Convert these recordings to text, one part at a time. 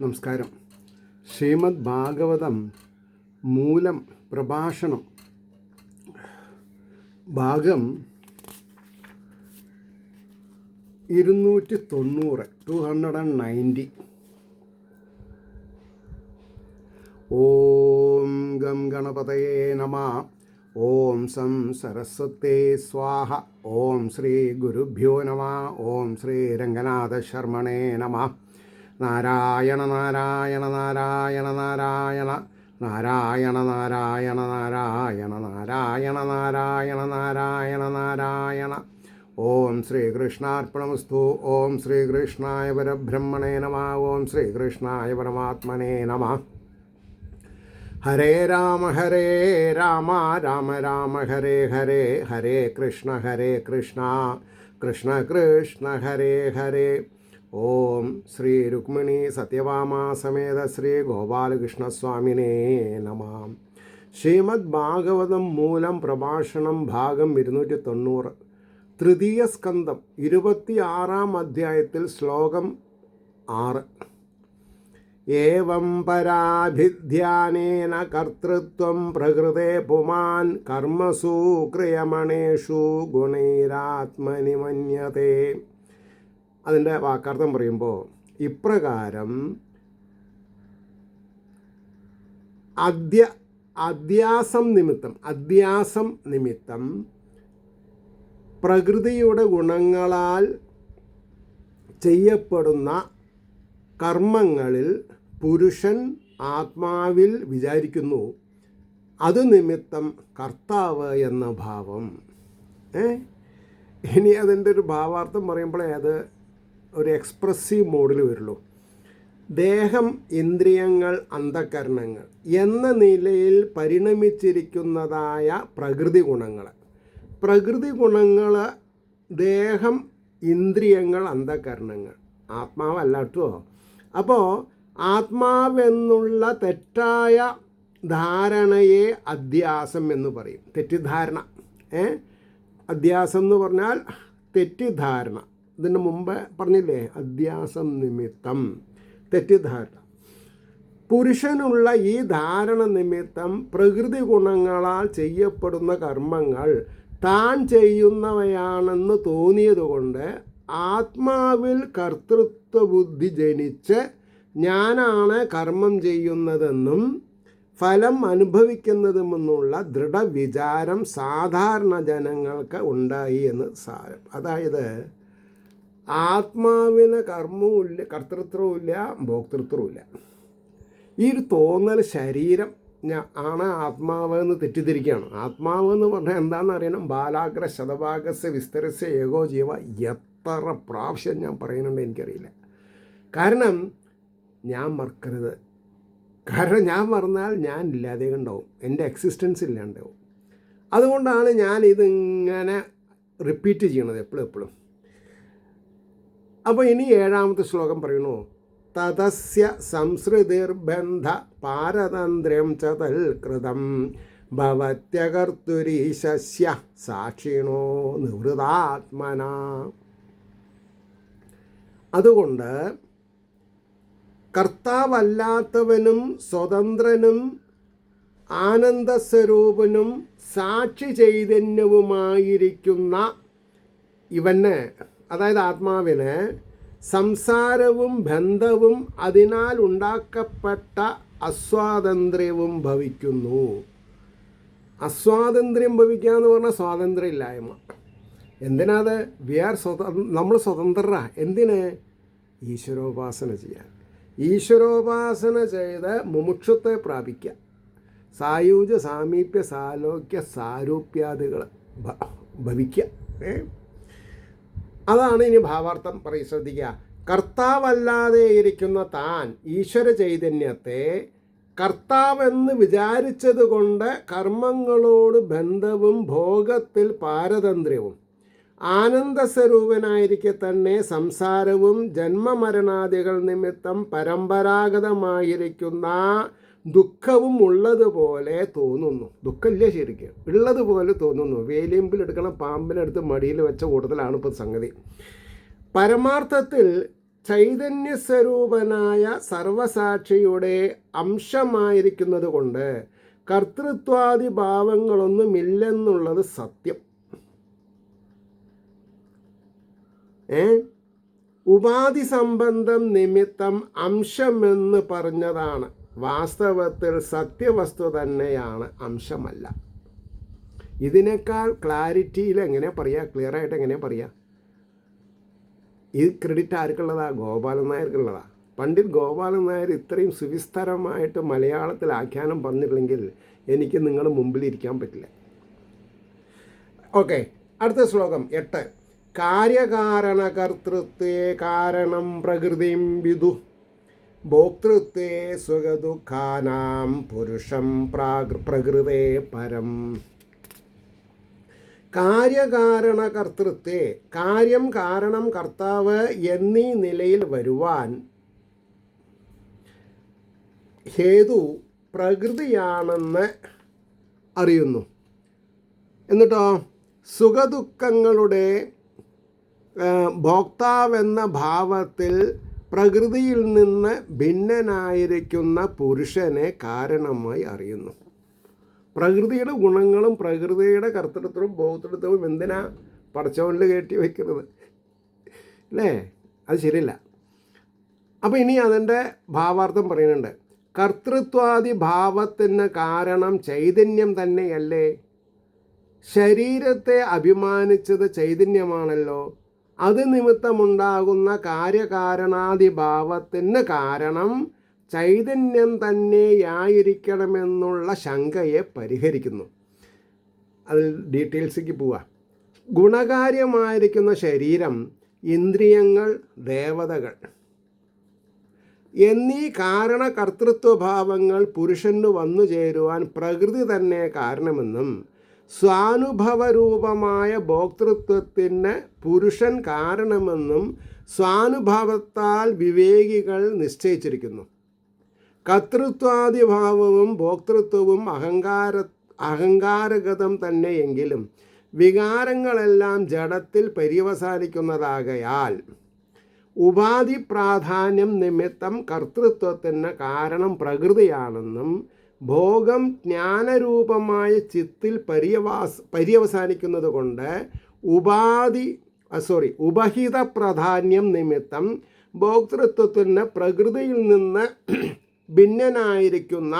നമസ്കാരം. ശ്രീമദ് ഭാഗവതം മൂലം പ്രഭാഷണം ഭാഗം 290. ഓം ഗം ഗണപതയേ നമഃ. ഓം സം സരസ്വതേ സ്വാഹ. ഓം ശ്രീ ഗുരുഭ്യോ നമഃ. ഓം ശ്രീ രംഗനാഥ ശർമ്മണേ നമഃ. നാരായണ നാരായണ നാരായണ നാരായണ നാരായണ നാരായണ നാരായണ നാരായണ നാരായണ നാരായണ നാരായണ. ഓം ശ്രീകൃഷ്ണാർപ്പണമസ്തു. ഓം ശ്രീകൃഷ്ണായ പരബ്രഹ്മണേ നമഃ. ഓം ശ്രീകൃഷ്ണായ പരമാത്മനേ നമഃ. ഹരേ രാമ രാമ രാമ ഹരേ ഹരേ. ഹരേ കൃഷ്ണ കൃഷ്ണ കൃഷ്ണ ഹരേ ഹരേ. ഓം ശ്രീ രുക്മിണി സത്യഭാമ സമേത ശ്രീ ഗോപാലകൃഷ്ണസ്വാമിനേ നമഃ. ശ്രീമദ് ഭാഗവതം മൂലം പ്രഭാഷണം ഭാഗം 290. തൃതീയ സ്കന്ധം 26-ാം അധ്യായത്തിൽ ശ്ലോകം 6. ഏവം പരാഭിധ്യാനേന കർത്തൃത്വം പ്രകൃതേ പുമാൻ കർമ്മസു ക്രിയമണേഷു ഗുണൈരാത്മനി മന്യതേ. അതിൻ്റെ വാക്കാർത്ഥം പറയുമ്പോൾ ഇപ്രകാരം അധ്യാസം നിമിത്തം പ്രകൃതിയുടെ ഗുണങ്ങളാൽ ചെയ്യപ്പെടുന്ന കർമ്മങ്ങളിൽ പുരുഷൻ ആത്മാവിൽ വിചാരിക്കുന്നു. അത് നിമിത്തം കർത്താവ് എന്ന ഭാവം. ഇനി അതിൻ്റെ ഒരു ഭാവാർത്ഥം പറയുമ്പോഴേ അത് ഒരു എക്സ്പ്രസീവ് മോഡിൽ വരുള്ളൂ. ദേഹം, ഇന്ദ്രിയങ്ങൾ, അന്ധകരണങ്ങൾ എന്ന നിലയിൽ പരിണമിച്ചിരിക്കുന്നതായ പ്രകൃതി ഗുണങ്ങൾ ദേഹം, ഇന്ദ്രിയങ്ങൾ, അന്ധകരണങ്ങൾ, ആത്മാവല്ല കേട്ടോ. അപ്പോൾ ആത്മാവെന്നുള്ള തെറ്റായ ധാരണയെ അധ്യാസം എന്ന് പറയും. തെറ്റിദ്ധാരണ. അധ്യാസം എന്ന് പറഞ്ഞാൽ തെറ്റിദ്ധാരണ. ഇതിന് മുമ്പ് പറഞ്ഞില്ലേ, അധ്യാസം നിമിത്തം തെറ്റിദ്ധാരണ. പുരുഷനുള്ള ഈ ധാരണ നിമിത്തം പ്രകൃതി ഗുണങ്ങളാൽ ചെയ്യപ്പെടുന്ന കർമ്മങ്ങൾ താൻ ചെയ്യുന്നവയാണെന്ന് തോന്നിയതുകൊണ്ട് ആത്മാവിൽ കർത്തൃത്വ ബുദ്ധി ജനിച്ച് ഞാനാണ് കർമ്മം ചെയ്യുന്നതെന്നും ഫലം അനുഭവിക്കുന്നതുമെന്നുള്ള ദൃഢവിചാരം സാധാരണ ജനങ്ങൾക്ക് ഉണ്ടായി എന്ന് സാരം. അതായത് ആത്മാവിന് കർമ്മവുമില്ല, കർത്തൃത്വമില്ല, ഭോക്തൃത്വമില്ല. ഈ ഒരു തോന്നൽ ശരീരം ആണ് ആത്മാവ് എന്ന് തെറ്റിദ്ധരിക്കുകയാണ്. ആത്മാവ് എന്ന് പറഞ്ഞാൽ എന്താണെന്ന് അറിയണം. ബാലാഗ്ര ശതഭാഗസ്യ വിസ്തരസ്യ ഏകോ ജീവ. എത്ര പ്രാവശ്യം ഞാൻ പറയുന്നുണ്ട് എനിക്കറിയില്ല. കാരണം ഞാൻ മറക്കരുത്. കാരണം ഞാൻ മറന്നാൽ ഞാൻ ഇല്ലാതെ ഉണ്ടാവും, എൻ്റെ എക്സിസ്റ്റൻസ് ഇല്ലാണ്ടാവും. അതുകൊണ്ടാണ് ഞാൻ ഇതിങ്ങനെ റിപ്പീറ്റ് ചെയ്യണത് എപ്പോഴും. അപ്പോൾ ഇനി 7-ാമത്തെ ശ്ലോകം പറയുന്നു. തതസ്യ സംസൃതിർബന്ധ പാരതന്ത്ര്യം ച തൽകൃതം ഭവത്യകർത്തുരീശസ്യ സാക്ഷിണോ നിവൃതാത്മന. അതുകൊണ്ട് കർത്താവല്ലാത്തവനും സ്വതന്ത്രനും ആനന്ദസ്വരൂപനും സാക്ഷി ചൈതന്യവുമായിരിക്കുന്ന ഇവന്, അതായത് ആത്മാവിന്, സംസാരവും ബന്ധവും അതിനാൽ ഉണ്ടാക്കപ്പെട്ട അസ്വാതന്ത്ര്യവും ഭവിക്കുന്നു. അസ്വാതന്ത്ര്യം ഭവിക്കുക എന്ന് പറഞ്ഞാൽ സ്വാതന്ത്ര്യമില്ലായ്മ. എന്തിനാത്? നമ്മൾ സ്വതന്ത്രരാ. എന്തിന്? ഈശ്വരോപാസന ചെയ്യാൻ. ഈശ്വരോപാസന ചെയ്ത് മുമുക്ഷുത്തെ പ്രാപിക്കുക. സായൂജ സാമീപ്യ സാലോക്യ സാരൂപ്യാദികൾ ഭവിക്കുക. അതാണ് ഇനി ഭാവാർത്ഥം പറയും. ശ്രദ്ധിക്കുക. കർത്താവല്ലാതെ ഇരിക്കുന്ന താൻ ഈശ്വര ചൈതന്യത്തെ കർത്താവെന്ന് വിചാരിച്ചത് കൊണ്ട് കർമ്മങ്ങളോട് ബന്ധവും ഭോഗത്തിൽ പാരതന്ത്ര്യവും, ആനന്ദസ്വരൂപനായിരിക്കെ തന്നെ സംസാരവും ജന്മമരണാദികൾ നിമിത്തം പരമ്പരാഗതമായിരിക്കുന്ന ദുഃഖവും ഉള്ളതുപോലെ തോന്നുന്നു. ദുഃഖമില്ല, ശരിക്കും ഉള്ളതുപോലെ തോന്നുന്നു. വേലിയമ്പിലെടുക്കണം പാമ്പിനെടുത്ത് മടിയിൽ വെച്ച കൂടുതലാണ് ഇപ്പോൾ സംഗതി. പരമാർത്ഥത്തിൽ ചൈതന്യസ്വരൂപനായ സർവസാക്ഷിയുടെ അംശമായിരിക്കുന്നത് കൊണ്ട് കർത്തൃത്വാദി ഭാവങ്ങളൊന്നുമില്ലെന്നുള്ളത് സത്യം. ഉപാധി സംബന്ധം നിമിത്തം അംശമെന്ന് പറഞ്ഞതാണ്. വാസ്തവത്തിൽ സത്യവസ്തു തന്നെയാണ്, അംശമല്ല. ഇതിനേക്കാൾ ക്ലാരിറ്റിയിൽ എങ്ങനെ പറയുക, ക്ലിയറായിട്ട് എങ്ങനെ പറയുക? ഈ ക്രെഡിറ്റ് ആർക്കുള്ളതാ? ഗോപാലൻ നായർക്കുള്ളതാ. പണ്ഡിറ്റ് ഗോപാലൻ നായർ ഇത്രയും സുവിസ്തരമായിട്ട് മലയാളത്തിൽ ആഖ്യാനം പറഞ്ഞില്ലെങ്കിൽ എനിക്ക് നിങ്ങളുടെ മുമ്പിലിരിക്കാൻ പറ്റില്ല. ഓക്കെ, അടുത്ത ശ്ലോകം 8. കാര്യകാരണകർത്തൃത്വേ കാരണം പ്രകൃതിം വിദു ഭോക്തൃത്വേ സുഖദുഃഖാനാം പുരുഷം പ്രകൃതേ പരം. കാര്യകാരണകർത്തൃത്വേ, കാര്യം കാരണം കർത്താവ് എന്നീ നിലയിൽ വരുവാൻ ഹേതു പ്രകൃതിയാണെന്ന് അറിയുന്നു. എന്നിട്ടോ സുഖദുഃഖങ്ങളുടെ ഭോക്താവെന്ന ഭാവത്തിൽ പ്രകൃതിയിൽ നിന്ന് ഭിന്നനായിരിക്കുന്ന പുരുഷനെ കാരണമായി അറിയുന്നു. പ്രകൃതിയുടെ ഗുണങ്ങളും പ്രകൃതിയുടെ കർത്തൃത്വവും ഭോക്തൃത്വവും എന്തിനാ പടച്ചവനിൽ കയറ്റി വയ്ക്കുന്നത്? അല്ലേ? അത് ശരിയല്ല. അപ്പോൾ ഇനി അതിൻ്റെ ഭാവാർത്ഥം പറയുന്നുണ്ട്. കർത്തൃത്വാദി ഭാവത്തിന് കാരണം ചൈതന്യം തന്നെയല്ലേ? ശരീരത്തെ അഭിമാനിച്ചത് ചൈതന്യമാണല്ലോ. അത് നിമിത്തമുണ്ടാകുന്ന കാര്യകാരണാദിഭാവത്തിന് കാരണം ചൈതന്യം തന്നെയായിരിക്കണമെന്നുള്ള ശങ്കയെ പരിഹരിക്കുന്നു. അതിൽ ഡീറ്റെയിൽസിലേക്ക് പോവാം. ഗുണകാര്യമായിരിക്കുന്ന ശരീരം, ഇന്ദ്രിയങ്ങൾ, ദേവതകൾ എന്നീ കാരണകർത്തൃത്വഭാവങ്ങൾ പുരുഷന് വന്നു ചേരുവാൻ പ്രകൃതി തന്നെ കാരണമെന്നും സ്വാനുഭവരൂപമായ ഭോക്തൃത്വത്തിന് പുരുഷൻ കാരണമെന്നും സ്വാനുഭവത്താൽ വിവേകികൾ നിശ്ചയിച്ചിരിക്കുന്നു. കർത്തൃത്വാദിഭാവവും ഭോക്തൃത്വവും അഹങ്കാരഗതം തന്നെയെങ്കിലും വികാരങ്ങളെല്ലാം ജഡത്തിൽ പര്യവസാനിക്കുന്നതാകയാൽ ഉപാധി പ്രാധാന്യം നിമിത്തം കർത്തൃത്വത്തിന് കാരണം പ്രകൃതിയാണെന്നും ഭോഗം ജ്ഞാനരൂപമായ ചിത്തിൽ പര്യവസാനിക്കുന്നത് കൊണ്ട് ഉപഹിത പ്രാധാന്യം നിമിത്തം ഭോക്തൃത്വത്തിന് പ്രകൃതിയിൽ നിന്ന് ഭിന്നനായിരിക്കുന്ന,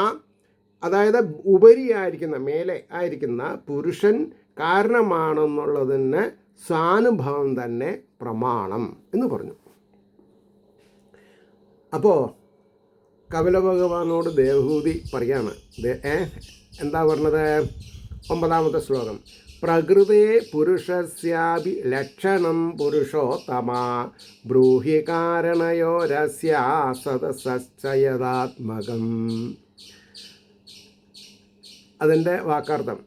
അതായത് ഉപരിയായിരിക്കുന്ന, മേലെ ആയിരിക്കുന്ന പുരുഷൻ കാരണമാണെന്നുള്ളതിന് സ്വാനുഭവം തന്നെ പ്രമാണം എന്ന് പറഞ്ഞു. അപ്പോൾ കപില ഭഗവാനോട് ദേവഹൂതി പറയാണ്. എന്താ പറഞ്ഞത്? 9ാമത്തെ ശ്ലോകം. പ്രകൃതേ പുരുഷസ്യാപി ലക്ഷണം പുരുഷോത്തമ ബ്രൂഹി കാരണയോരസ്യ സദസശ്ചയതാത്മകം. അതിൻ്റെ വാക്കാർത്ഥം: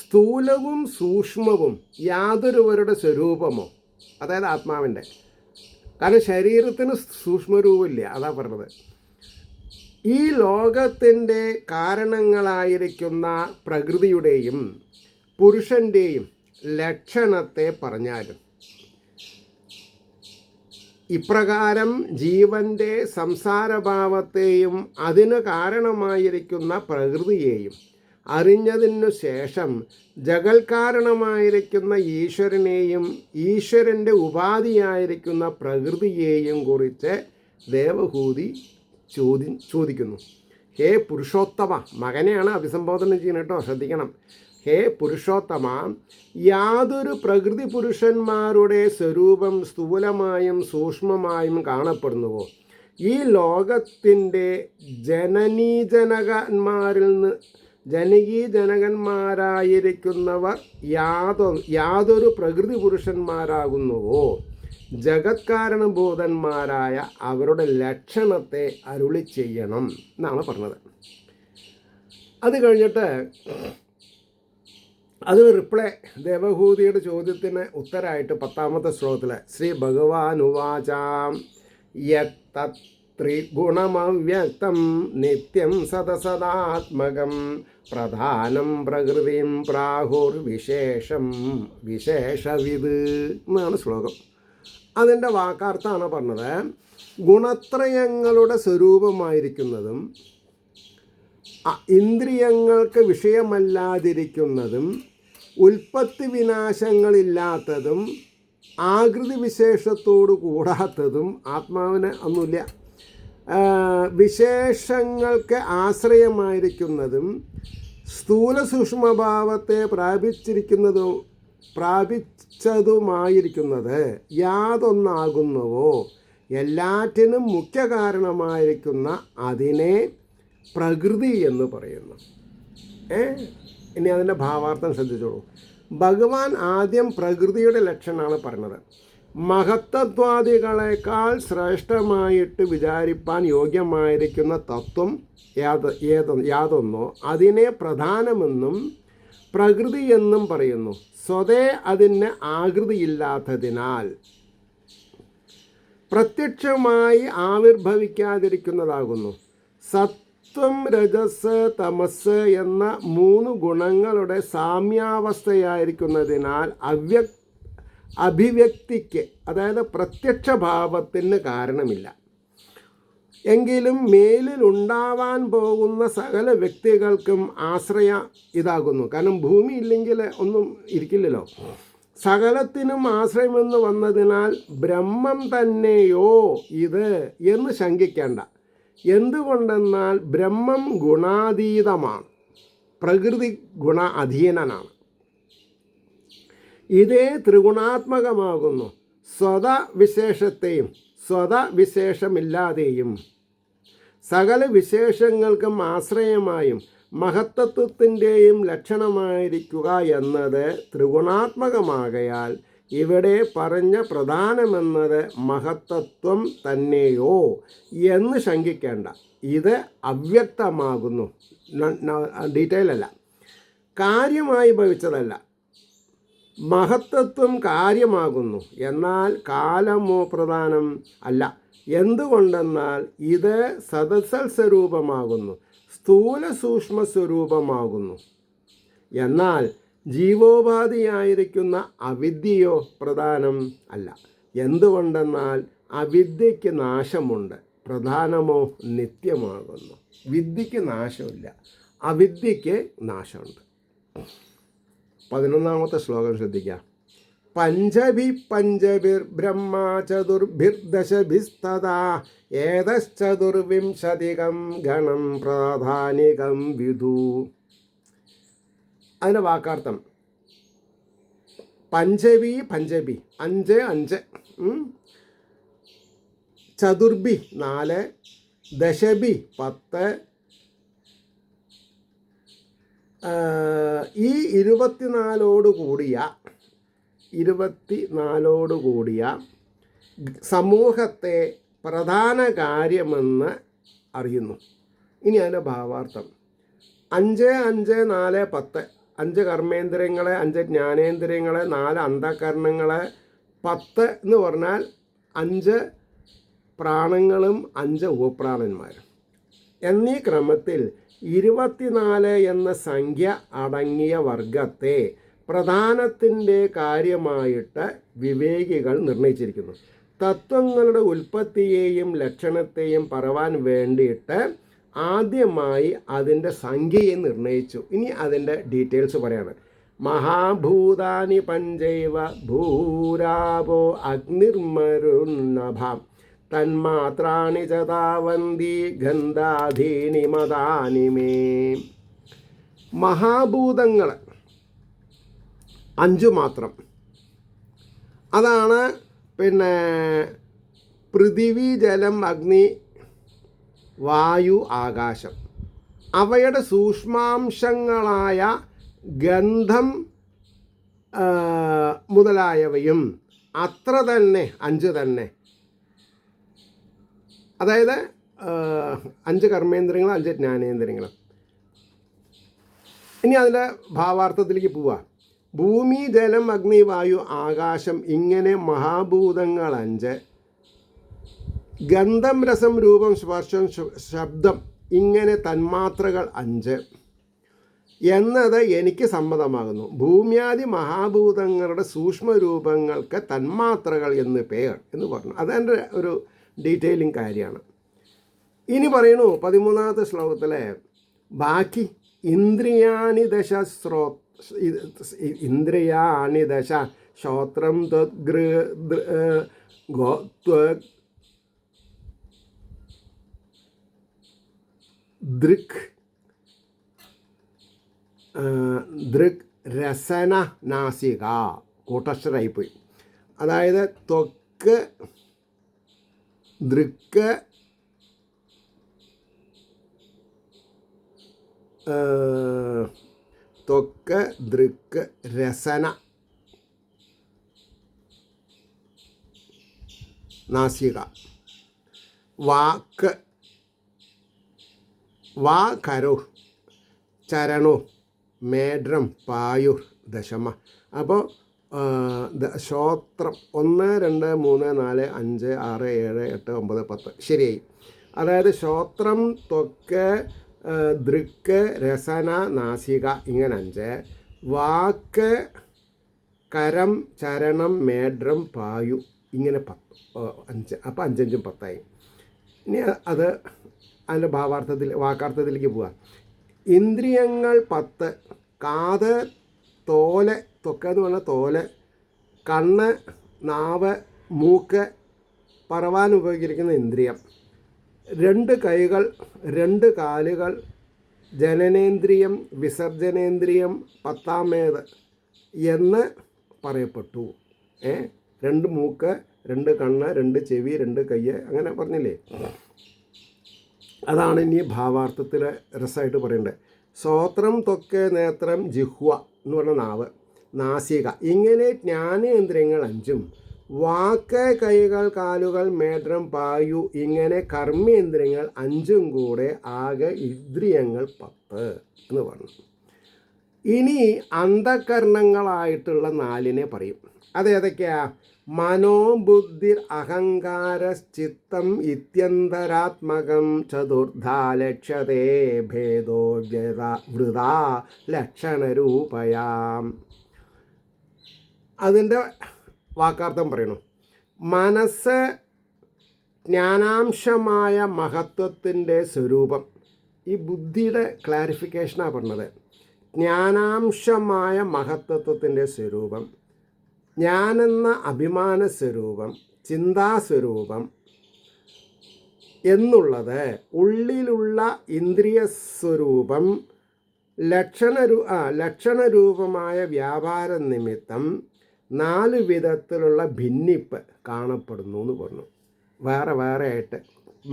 സ്ഥൂലവും സൂക്ഷ്മവും യാതൊരുവരുടെ സ്വരൂപമോ, അതായത് ആത്മാവിൻ്റെ. കാരണം ശരീരത്തിന് സൂക്ഷ്മരൂപമില്ല, അതാ പറഞ്ഞത്. ഈ ലോകത്തിൻ്റെ കാരണങ്ങളായിരിക്കുന്ന പ്രകൃതിയുടെയും പുരുഷൻ്റെയും ലക്ഷണത്തെ പറഞ്ഞാലും ഇപ്രകാരം ജീവൻ്റെ സംസാരഭാവത്തെയും അതിന് കാരണമായിരിക്കുന്ന പ്രകൃതിയെയും അറിഞ്ഞതിനു ശേഷം ജഗൽക്കാരണമായിരിക്കുന്ന ഈശ്വരനെയും ഈശ്വരൻ്റെ ഉപാധിയായിരിക്കുന്ന പ്രകൃതിയെയും കുറിച്ച് ദേവഹൂതി ചോദിക്കുന്നു. ഹേ പുരുഷോത്തമ, മകനെയാണ് അഭിസംബോധന ചെയ്യുന്നത് കേട്ടോ, ശ്രദ്ധിക്കണം. ഹേ പുരുഷോത്തമ, യാതൊരു പ്രകൃതി പുരുഷന്മാരുടെ സ്വരൂപം സ്ഥൂലമായും സൂക്ഷ്മമായും കാണപ്പെടുന്നുവോ, ഈ ലോകത്തിൻ്റെ ജനകന്മാരായിരിക്കുന്നവർ യാതൊരു പ്രകൃതി പുരുഷന്മാരാകുന്നുവോ, ജഗത്കാരണഭൂതന്മാരായ അവരുടെ ലക്ഷണത്തെ അരുളി ചെയ്യണം എന്നാണ് പറഞ്ഞത്. അത് കഴിഞ്ഞിട്ട് അത് റിപ്ലൈ, ദേവഹൂതിയുടെ ചോദ്യത്തിന് ഉത്തരമായിട്ട് 10ാമത്തെ ശ്ലോകത്തിൽ ശ്രീ ഭഗവാൻ ഉവാചാം ത്രിഗുണമവ്യക്തം നിത്യം സദസദാത്മകം പ്രധാനം പ്രകൃതിം പ്രാഹുർവിശേഷം വിശേഷവിത് എന്നാണ് ശ്ലോകം. അതിൻ്റെ വാക്കാർത്ഥമാണ് പറഞ്ഞത്. ഗുണത്രയങ്ങളുടെ സ്വരൂപമായിരിക്കുന്നതും ഇന്ദ്രിയങ്ങൾക്ക് വിഷയമല്ലാതിരിക്കുന്നതും ഉൽപ്പത്തി വിനാശങ്ങളില്ലാത്തതും ആകൃതി വിശേഷത്തോടു കൂടാത്തതും ആത്മാവിന് ഒന്നുമില്ല. വിശേഷങ്ങൾക്ക് ആശ്രയമായിരിക്കുന്നതും സ്ഥൂല സൂക്ഷ്മഭാവത്തെ പ്രാപിച്ചതുമായിരിക്കുന്നത് യാതൊന്നാകുന്നുവോ എല്ലാറ്റിനും മുഖ്യ കാരണമായിരിക്കുന്ന അതിനെ പ്രകൃതി എന്ന് പറയുന്നു. ഇനി അതിൻ്റെ ഭാവാർത്ഥം ശ്രദ്ധിച്ചോളൂ. ഭഗവാൻ ആദ്യം പ്രകൃതിയുടെ ലക്ഷണമാണ് പറഞ്ഞത്. മഹത്തത്വാദികളെക്കാൾ ശ്രേഷ്ഠമായിട്ട് വിചാരിപ്പാൻ യോഗ്യമായിരിക്കുന്ന തത്വം യാതൊന്നോ അതിനെ പ്രധാനമെന്നും പ്രകൃതി എന്നും പറയുന്നു. സ്വതേ അതിന് ആകൃതിയില്ലാത്തതിനാൽ പ്രത്യക്ഷമായി ആവിർഭവിക്കാതിരിക്കുന്നതാകുന്നു. സത്വം, രജസ്, തമസ് എന്ന 3 ഗുണങ്ങളുടെ സാമ്യാവസ്ഥയായിരിക്കുന്നതിനാൽ അഭിവ്യക്തിക്ക്, അതായത് പ്രത്യക്ഷ ഭാവത്തിന് കാരണമില്ല. എങ്കിലും മേലിൽ ഉണ്ടാവാൻ പോകുന്ന സകല വ്യക്തികൾക്കും ആശ്രയ ഇതാകുന്നു. കാരണം ഭൂമി ഇല്ലെങ്കിൽ ഒന്നും ഇരിക്കില്ലല്ലോ. സകലത്തിനും ആശ്രയമെന്ന് വന്നതിനാൽ ബ്രഹ്മം തന്നെയോ ഇത് എന്ന് ശങ്കിക്കേണ്ട. എന്തുകൊണ്ടെന്നാൽ ബ്രഹ്മം ഗുണാതീതമാണ്, പ്രകൃതി ഗുണ അധീനനാണ്. ഇതേ ത്രിഗുണാത്മകമാകുന്നു. സ്വതവിശേഷത്തെയും സ്വതവിശേഷമില്ലാതെയും സകല വിശേഷങ്ങൾക്കും ആശ്രയമായും മഹത്തത്വത്തിൻ്റെയും ലക്ഷണമായിരിക്കുക എന്നത് ത്രിഗുണാത്മകമാകയാൽ ഇവിടെ പറഞ്ഞ പ്രധാനമെന്നത് മഹത്തത്വം തന്നെയോ എന്ന് ശങ്കിക്കേണ്ട. ഇത് അവ്യക്തമാകുന്നു, ഡീറ്റെയിൽ അല്ല, കാര്യമായി ഭവിച്ചതല്ല. മഹത്തത്വം കാര്യമാകുന്നു, എന്നാൽ കാലമോ പ്രധാനം അല്ല. എന്തുകൊണ്ടെന്നാൽ ഇത് സദസൽ സ്വരൂപമാകുന്നു, സ്ഥൂല സൂക്ഷ്മ സ്വരൂപമാകുന്നു. എന്നാൽ ജീവോപാധിയായിരിക്കുന്ന അവിദ്യയോ പ്രധാനം അല്ല. എന്തുകൊണ്ടെന്നാൽ അവിദ്യയ്ക്ക് നാശമുണ്ട്, പ്രധാനമോ നിത്യമാകുന്നു. വിദ്യയ്ക്ക് നാശമില്ല, അവിദ്യയ്ക്ക് നാശമുണ്ട്. 11ാമത്തെ ശ്ലോകം ശ്രദ്ധിക്കുക. പഞ്ചഭിർ ബ്രഹ്മ ചതുർഭിർദശഭിസ്തദാ ഏതശ്ചതുർവിംശതികം ഗണം പ്രാധാനികം വിദു. അതിൻ്റെ വാക്കാർത്ഥം പഞ്ചഭി 5 5, ചതുർഭി 4, ദശഭി 10. ഈ 24 കൂടിയ സമൂഹത്തെ പ്രധാന കാര്യമെന്ന് അറിയുന്നു. ഇനി അതിൻ്റെ ഭാവാർത്ഥം 5 5 4 10. 5 കർമ്മേന്ദ്രിയങ്ങളെ, 5 ജ്ഞാനേന്ദ്രിയങ്ങളെ, 4 അന്ധകരണങ്ങളെ, 10 എന്ന് പറഞ്ഞാൽ 5 പ്രാണങ്ങളും 5 ഉപപ്രാണന്മാരും എന്നീ ക്രമത്തിൽ 24 എന്ന സംഖ്യ അടങ്ങിയ വർഗത്തെ പ്രധാനത്തിൻ്റെ കാര്യമായിട്ട് വിവേകികൾ നിർണയിച്ചിരിക്കുന്നു. തത്വങ്ങളുടെ ഉൽപ്പത്തിയെയും ലക്ഷണത്തെയും പറവാൻ വേണ്ടിയിട്ട് ആദ്യമായി അതിൻ്റെ സംഖ്യയെ നിർണയിച്ചു. ഇനി അതിൻ്റെ ഡീറ്റെയിൽസ് പറയാണ്. മഹാഭൂതാനി പഞ്ചൈവ ഭൂരാപോ അഗ്നിർമരുന്നഭാം തന്മാത്രാണി ചതാവന്തി ഗന്ധാധീനി മദാനി മേ. മഹാഭൂതങ്ങൾ 5 മാത്രം. അതാണ് പൃഥിവി, ജലം, അഗ്നി, വായു, ആകാശം. അവയുടെ സൂക്ഷ്മാംശങ്ങളായ ഗന്ധം മുതലായവയും അത്ര തന്നെ 5 തന്നെ. അതായത് 5 കർമ്മേന്ദ്രിയങ്ങൾ, 5 ജ്ഞാനേന്ദ്രിയങ്ങൾ. ഇനി അതിൻ്റെ ഭാവാർത്ഥത്തിലേക്ക് പോവുക. ഭൂമി, ജലം, അഗ്നി, വായു, ആകാശം ഇങ്ങനെ മഹാഭൂതങ്ങൾ 5. ഗന്ധം, രസം, രൂപം, സ്പർശം, ശബ്ദം ഇങ്ങനെ തന്മാത്രകൾ 5. എന്നത് എനിക്ക് സമ്മതമാകുന്നു. ഭൂമ്യാദി മഹാഭൂതങ്ങളുടെ സൂക്ഷ്മരൂപങ്ങൾക്ക് തന്മാത്രകൾ എന്ന് പേർ എന്ന് പറഞ്ഞു. അതെൻ്റെ ഒരു ഡീറ്റെയിലിംഗ് കാര്യമാണ്. ഇനി പറയണു 13ാമത്തെ ശ്ലോകത്തിലെ ബാക്കി ഇന്ദ്രിയാണി ദശ ഇന്ദ്രിയാണി ദശ ശ്രോത്രം ദൃക് ദൃക് രസന നാസിക കൂട്ടക്ഷരായിപ്പോയി. അതായത് ത്വക്ക് ദൃക്ക് ത്വക്ക് ദൃക്ക് രസന നാസിക വാക്ക് വാ കരോ ചരണോ മേഡ്രം പായുർ ദശമ. അപ്പോൾ ശ്രോത്രം 1 2 3 4 5 6 7 8 9 10 ശരിയായി. അതായത് ശ്രോത്രം ത്വക്ക് ദൃക്ക് രസന നാസിക ഇങ്ങനെ 5, വാക്ക് കരം ചരണം മേഡ്രം പായു ഇങ്ങനെ 5. അപ്പോൾ 5 5 10ആയി. ഇനി അത് അതിൻ്റെ വാക്കാർത്ഥത്തിലേക്ക് പോവാം. ഇന്ദ്രിയങ്ങൾ 10, കാത്, തോല്, ത്വക്ക് എന്ന് പറഞ്ഞാൽ തോല്, കണ്ണ്, നാവ്, മൂക്ക്, പറവാൻ ഉപയോഗിച്ചിരിക്കുന്ന ഇന്ദ്രിയം, 2 കൈകൾ, 2 കാലുകൾ, ജനനേന്ദ്രിയം, വിസർജനേന്ദ്രിയം 10ാമേത് എന്ന് പറയപ്പെട്ടു. 2 മൂക്ക്, 2 കണ്ണ്, 2 ചെവി, 2 കൈ, അങ്ങനെ പറഞ്ഞില്ലേ. അതാണ് ഇനി ഭാവാർത്ഥത്തിൽ രസമായിട്ട് പറയേണ്ടത്. ശ്രോത്രം ത്വക്ക് നേത്രം ജിഹ്വ എന്ന് പറഞ്ഞ നാവ്, നാസിക ഇങ്ങനെ ജ്ഞാനേന്ദ്രിയങ്ങൾ 5, വാക്ക് കൈകൾ കാലുകൾ മേഡ്രം പായു ഇങ്ങനെ കർമ്മേന്ദ്രിയങ്ങൾ 5 കൂടെ ആകെ ഇന്ദ്രിയങ്ങൾ 10 എന്ന് പറഞ്ഞു. ഇനി അന്ധകരണങ്ങളായിട്ടുള്ള 4 പറയും. അതേതൊക്കെയാ? മനോബുദ്ധി അഹങ്കാര ചിത്തം ഇത്യന്തരാത്മകം ചതുർധാ ലക്ഷ്യതേ ഭേദോ വൃതാ ലക്ഷണരൂപയാം. അതിൻ്റെ വാക്കാർത്ഥം പറയണു. മനസ്സ് ജ്ഞാനാംശമായ മഹത്വത്തിൻ്റെ സ്വരൂപം. ഈ ബുദ്ധിയുടെ ക്ലാരിഫിക്കേഷനാണ് പറഞ്ഞത്. ജ്ഞാനാംശമായ മഹത്വത്തിൻ്റെ സ്വരൂപം, ഞാനെന്ന അഭിമാന സ്വരൂപം, ചിന്താസ്വരൂപം എന്നുള്ളത് ഉള്ളിലുള്ള ഇന്ദ്രിയ സ്വരൂപം ലക്ഷണരൂപമായ വ്യാപാര നിമിത്തം 4 വിധത്തിലുള്ള ഭിന്നിപ്പ് കാണപ്പെടുന്നു എന്ന് പറഞ്ഞു. വേറെ വേറെ ആയിട്ട്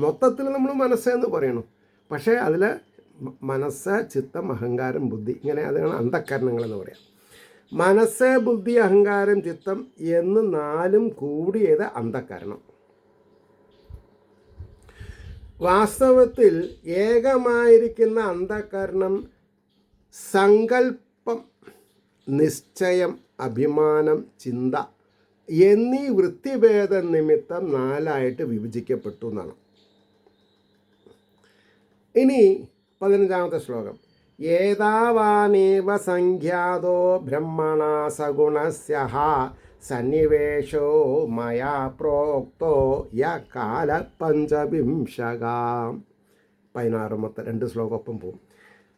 മൊത്തത്തിൽ നമ്മൾ മനസ്സെന്ന് പറയണം. പക്ഷേ അതിൽ മനസ്സ്, ചിത്തം, അഹങ്കാരം, ബുദ്ധി ഇങ്ങനെ അതാണ് അന്ധകരണങ്ങളെന്ന് പറയാം. മനസ്സ്, ബുദ്ധി, അഹങ്കാരം, ചിത്തം എന്ന് 4 കൂടിയത് അന്ധകരണം. വാസ്തവത്തിൽ ഏകമായിരിക്കുന്ന അന്ധകരണം സങ്കല്പം, നിശ്ചയം, അഭിമാനം, ചിന്ത എന്നീ വൃത്തിഭേദ നിമിത്തം 4ആയിട്ട് വിഭജിക്കപ്പെട്ടു എന്നാണ്. ഇനി 15ാമത്തെ ശ്ലോകം. ഏതാവാനേവ സംഖ്യാതോ ബ്രഹ്മണാ സഗുണസ്യഃ സന്നിവേശോ മയാ പ്രോക്തോ യ കാല പഞ്ചവിംശകാം. 16ാമത്തെ 2 ശ്ലോകമൊപ്പം പോവും.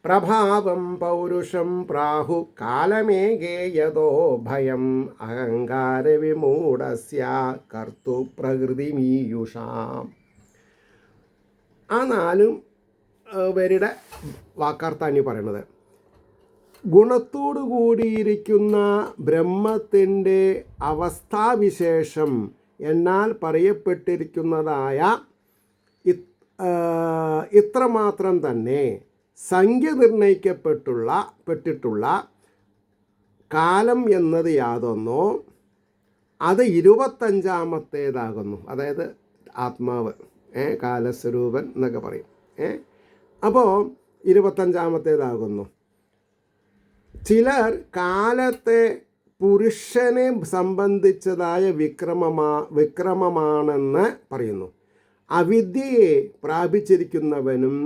പ്രഭാവം പൗരുഷം പ്രാഹു കാലമേകേയതോ ഭയം അഹങ്കാര വിമൂഢസ്യ കർത്തു പ്രകൃതിമീയുഷാം. ആ 4 പേരുടെ വാക്കാർത്ഥാണ് പറയുന്നത്. ഗുണത്തോടു കൂടിയിരിക്കുന്ന ബ്രഹ്മത്തിൻ്റെ അവസ്ഥാവിശേഷം എന്നാൽ പറയപ്പെട്ടിരിക്കുന്നതായ ഇത്രമാത്രം തന്നെ സംഖ്യ നിർണയിക്കപ്പെട്ടിട്ടുള്ള കാലം എന്നത് യാതൊന്നോ അത് 25ാമത്തേതാകുന്നു. അതായത് ആത്മാവ്, കാലസ്വരൂപൻ എന്നൊക്കെ പറയും. അപ്പോൾ 25ാമത്തേതാകുന്നു. ചിലർ കാലത്തെ പുരുഷനെ സംബന്ധിച്ചതായ വിക്രമമാണെന്ന് പറയുന്നു. അവിദ്യയെ പ്രാപിച്ചിരിക്കുന്നവനും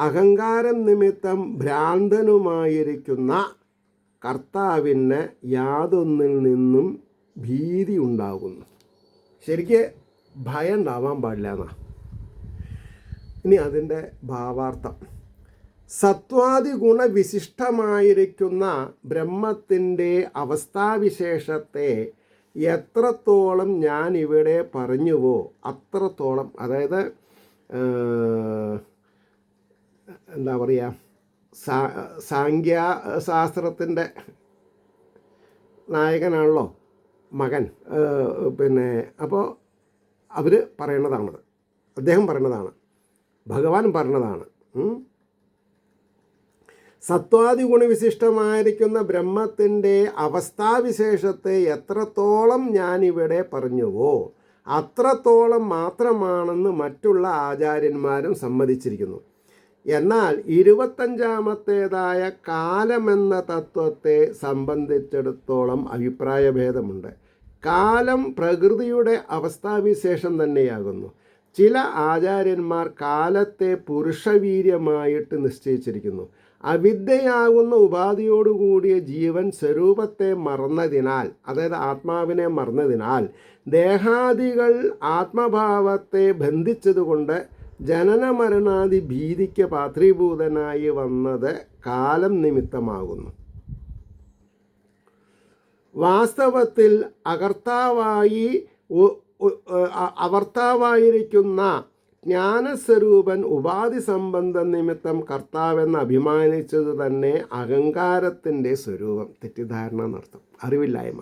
അഹങ്കാരം നിമിത്തം ഭ്രാന്തനുമായിരിക്കുന്ന കർത്താവിന് യാതൊന്നിൽ നിന്നും ഭീതി ഉണ്ടാകുന്നു. ശരിക്ക് ഭയം ഉണ്ടാവാൻ പാടില്ല എന്നാ. ഇനി അതിൻ്റെ ഭാവാർത്ഥം: സത്വാദി ഗുണവിശിഷ്ടമായിരിക്കുന്ന ബ്രഹ്മത്തിൻ്റെ അവസ്ഥാവിശേഷത്തെ എത്രത്തോളം ഞാൻ ഇവിടെ പറഞ്ഞുവോ അത്രത്തോളം, അതായത് എന്താ പറയുക, സാംഖ്യശാസ്ത്രത്തിൻ്റെ നായകനാണല്ലോ മകൻ. അപ്പോൾ അവർ പറയണതാണത്, അദ്ദേഹം പറയണതാണ്, ഭഗവാൻ പറഞ്ഞതാണ്. സത്വാദി ഗുണവിശിഷ്ടമായിരിക്കുന്ന ബ്രഹ്മത്തിൻ്റെ അവസ്ഥാവിശേഷത്തെ എത്രത്തോളം ഞാനിവിടെ പറഞ്ഞുവോ അത്രത്തോളം മാത്രമാണെന്ന് മറ്റുള്ള ആചാര്യന്മാരും സമ്മതിച്ചിരിക്കുന്നു. എന്നാൽ 25-ാമത്തേതായ കാലമെന്ന തത്വത്തെ സംബന്ധിച്ചിടത്തോളം അഭിപ്രായഭേദമുണ്ട്. കാലം പ്രകൃതിയുടെ അവസ്ഥാവിശേഷം തന്നെയാകുന്നു. ചില ആചാര്യന്മാർ കാലത്തെ പുരുഷവീര്യമായിട്ട് നിശ്ചയിച്ചിരിക്കുന്നു. അവിദ്യയാകുന്ന ഉപാധിയോടുകൂടിയ ജീവൻ സ്വരൂപത്തെ മറന്നതിനാൽ, അതായത് ആത്മാവിനെ മറന്നതിനാൽ, ദേഹാദികൾ ആത്മഭാവത്തെ ബന്ധിച്ചതുകൊണ്ട് ജനനമരണാദി ഭീതിക്ക് പാത്രീഭൂതനായി വന്നത് കാലം നിമിത്തമാകുന്നു. വാസ്തവത്തിൽ അവർത്താവായിരിക്കുന്ന ജ്ഞാനസ്വരൂപൻ ഉപാധി സംബന്ധ നിമിത്തം കർത്താവെന്ന് അഭിമാനിച്ചത് തന്നെ അഹങ്കാരത്തിൻ്റെ സ്വരൂപം. തെറ്റിദ്ധാരണ എന്നർത്ഥം, അറിവില്ലായ്മ.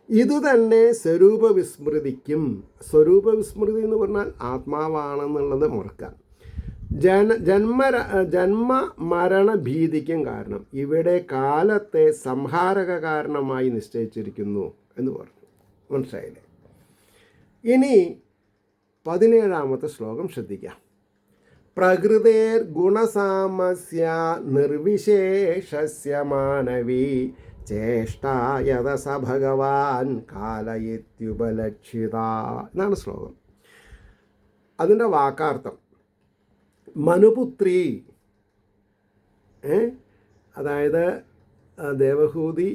ഇതുതന്നെ സ്വരൂപവിസ്മൃതിക്കും, സ്വരൂപവിസ്മൃതി എന്ന് പറഞ്ഞാൽ ആത്മാവാണെന്നുള്ളത് മറക്കാൻ, ജന്മ മരണ ഭീതിക്കും കാരണം. ഇവിടെ കാലത്തെ സംഹാരക കാരണമായി നിശ്ചയിച്ചിരിക്കുന്നു എന്ന് പറഞ്ഞു. മനസ്സിലായില്ലേ? ഇനി 17-ാമത്തെ ശ്ലോകം ശ്രദ്ധിക്കാം. പ്രകൃതേർ ഗുണസാമസ്യ നിർവിശേഷസ്യ മാനവീ ചേഷ്ടായത സ ഭഗവാൻ കാലയിത്യുപലക്ഷിത എന്നാണ് ശ്ലോകം. അതിൻ്റെ വാക്കാർത്ഥം: മനുപുത്രി, അതായത് ദേവഹൂതി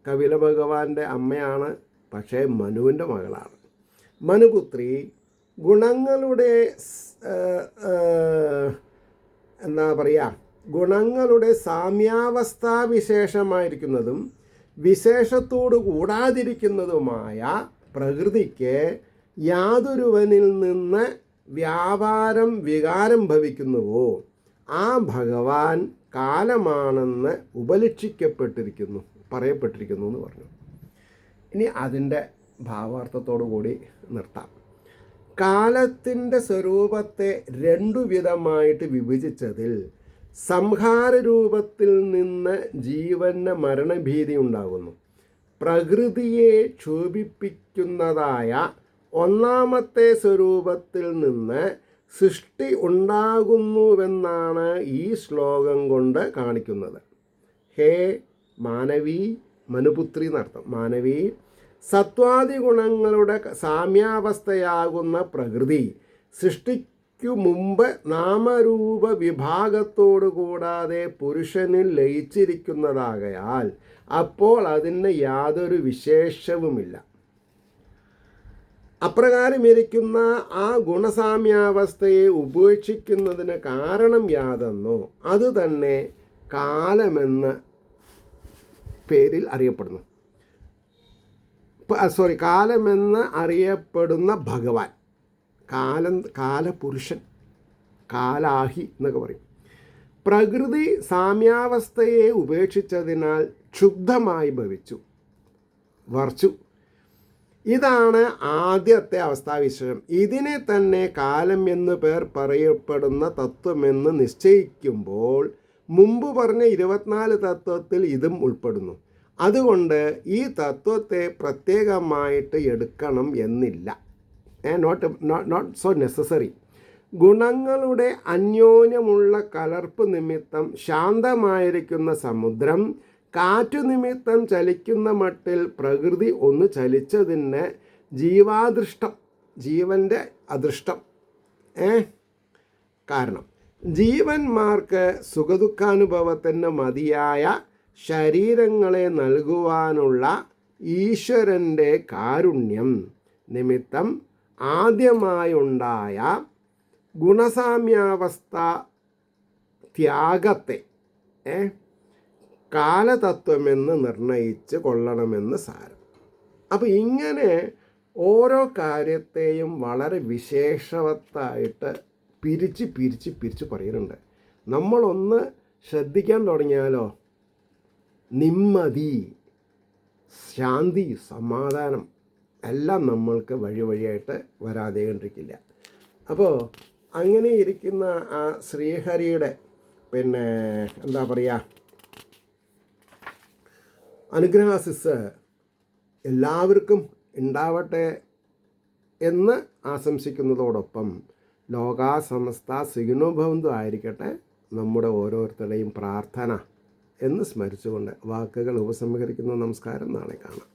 കപില ഭഗവാന്റെ അമ്മയാണ്, പക്ഷേ മനുവിൻ്റെ മകളാണ്. മനുപുത്രി ഗുണങ്ങളുടെ എന്താ പറയുക, ഗുണങ്ങളുടെ സാമ്യാവസ്ഥാവിശേഷമായിരിക്കുന്നതും വിശേഷത്തോടു കൂടാതിരിക്കുന്നതുമായ പ്രകൃതിക്ക് യാതൊരുവനിൽ നിന്ന് വ്യാപാരം വികാരം ഭവിക്കുന്നുവോ ആ ഭഗവാൻ കാലമാണെന്ന് ഉപലക്ഷിക്കപ്പെട്ടിരിക്കുന്നു, പറയപ്പെട്ടിരിക്കുന്നു എന്ന് പറഞ്ഞു. ഇനി അതിൻ്റെ ഭാവാർത്ഥത്തോടു കൂടി നിർത്താം. കാലത്തിൻ്റെ സ്വരൂപത്തെ 2 വിധമായിട്ട് വിഭജിച്ചതിൽ സംഹാര രൂപത്തിൽ നിന്ന് ജീവന് മരണഭീതി ഉണ്ടാകുന്നു. പ്രകൃതിയെ ക്ഷോഭിപ്പിക്കുന്നതായ 1-ാമത്തെ സ്വരൂപത്തിൽ നിന്ന് സൃഷ്ടി ഉണ്ടാകുന്നുവെന്നാണ് ഈ ശ്ലോകം കൊണ്ട് കാണിക്കുന്നത്. ഹേ മാനവി, മനുപുത്രി എന്നർത്ഥം. മാനവി, സത്വാദി ഗുണങ്ങളുടെ സാമ്യാവസ്ഥയാകുന്ന പ്രകൃതി സൃഷ്ടിക്കു മുമ്പ് നാമരൂപ വിഭാഗത്തോടു കൂടാതെ പുരുഷനിൽ ലയിച്ചിരിക്കുന്നതാകയാൽ അപ്പോൾ അതിന് യാതൊരു വിശേഷവുമില്ല. അപ്രകാരമിരിക്കുന്ന ആ ഗുണസാമ്യാവസ്ഥയെ ഉപേക്ഷിക്കുന്നതിന് കാരണം യാതെന്നോ അതുതന്നെ കാലമെന്ന പേരിൽ അറിയപ്പെടുന്നു. കാലമെന്ന് അറിയപ്പെടുന്ന ഭഗവാൻ, കാലപുരുഷൻ, കാലാഹി എന്നൊക്കെ പറയും. പ്രകൃതി സാമ്യാവസ്ഥയെ ഉപേക്ഷിച്ചതിനാൽ ക്ഷുബ്ധമായി ഭവിച്ചു, വർച്ചു. ഇതാണ് ആദ്യത്തെ അവസ്ഥാവിശേഷം. ഇതിനെ തന്നെ കാലം എന്ന് പേർ പറയപ്പെടുന്ന തത്വമെന്ന് നിശ്ചയിക്കുമ്പോൾ മുമ്പ് പറഞ്ഞ 24 തത്വത്തിൽ ഇതും ഉൾപ്പെടുന്നു. അതുകൊണ്ട് ഈ തത്വത്തെ പ്രത്യേകമായിട്ട് എടുക്കണം എന്നില്ല. Not so necessary. ഗുണങ്ങളുടെ അന്യോന്യമുള്ള കലർപ്പ് നിമിത്തം ശാന്തമായിരിക്കുന്ന സമുദ്രം കാറ്റു നിമിത്തം ചലിക്കുന്ന മട്ടിൽ പ്രകൃതി ഒന്ന് ചലിച്ചതിന് ജീവാദൃഷ്ടം, ജീവൻ്റെ അദൃഷ്ടം കാരണം. ജീവന്മാർക്ക് സുഖദുഃഖാനുഭവത്തിന് മതിയായ ശരീരങ്ങളെ നൽകുവാനുള്ള ഈശ്വരൻ്റെ കാരുണ്യം നിമിത്തം ആദ്യമായുണ്ടായ ഗുണസാമ്യാവസ്ഥ ത്യാഗത്തെ കാലതത്വമെന്ന് നിർണയിച്ച് കൊള്ളണമെന്ന് സാരം. അപ്പോൾ ഇങ്ങനെ ഓരോ കാര്യത്തെയും വളരെ വിശേഷവത്തായിട്ട് പിരിച്ച് പറയുന്നുണ്ട്. നമ്മളൊന്ന് ശ്രദ്ധിക്കാൻ തുടങ്ങിയാലോ നിമ്മതി, ശാന്തി, സമാധാനം എല്ലാം നമ്മൾക്ക് വഴിയായിട്ട് വരാതെ കണ്ടിരിക്കില്ല. അപ്പോൾ അങ്ങനെ ഇരിക്കുന്ന ആ ശ്രീഹരിയുടെ എന്താ പറയുക അനുഗ്രഹാശിസ് എല്ലാവർക്കും ഉണ്ടാവട്ടെ എന്ന് ആശംസിക്കുന്നതോടൊപ്പം ലോകാ സമസ്ത സുഖിനോ ഭവന്തു ആയിരിക്കട്ടെ നമ്മുടെ ഓരോരുത്തരുടെയും പ്രാർത്ഥന എന്ന് സ്മരിച്ചുകൊണ്ട് വാക്കുകൾ ഉപസംഹരിക്കുന്നു. നമസ്കാരം. നാളെ കാണാം.